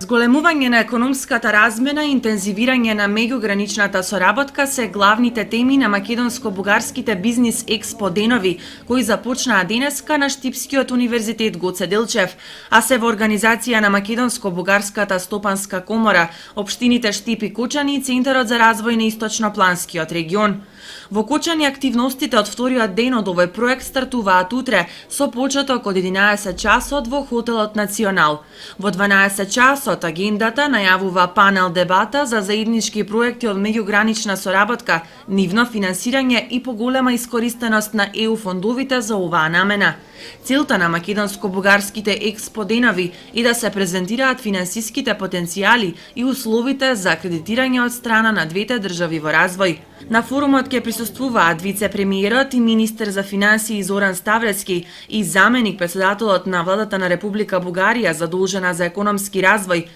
Зголемување на економската размена и интензивирање на меѓуграничната соработка се главните теми на македонско-бугарските бизнис експо денови, кои започнаа денеска на Штипскиот универзитет Гоце Делчев, а се во организација на Македонско-бугарската стопанска комора, општините Штип и Кочани и Центарот за развој на Источнопланскиот регион. Во Кочани активностите од вториот ден од овој проект стартуваат утре со почеток од 11 часот во хотелот Национал. Во 12 часот агендата најавува панел дебата за заеднички проекти од меѓугранична соработка, нивно финансирање и поголема искористеност на ЕУ фондовите за оваа намена. Целта на македонско-бугарските експо денови е да се презентираат финансиските потенцијали и условите за кредитирање од страна на двете држави во развој. На форумот ќе присуствуваат вице-премиерот и министер за финансии Зоран Ставрецки и заменик председателот на владата на Република Бугарија задолжена за економски развој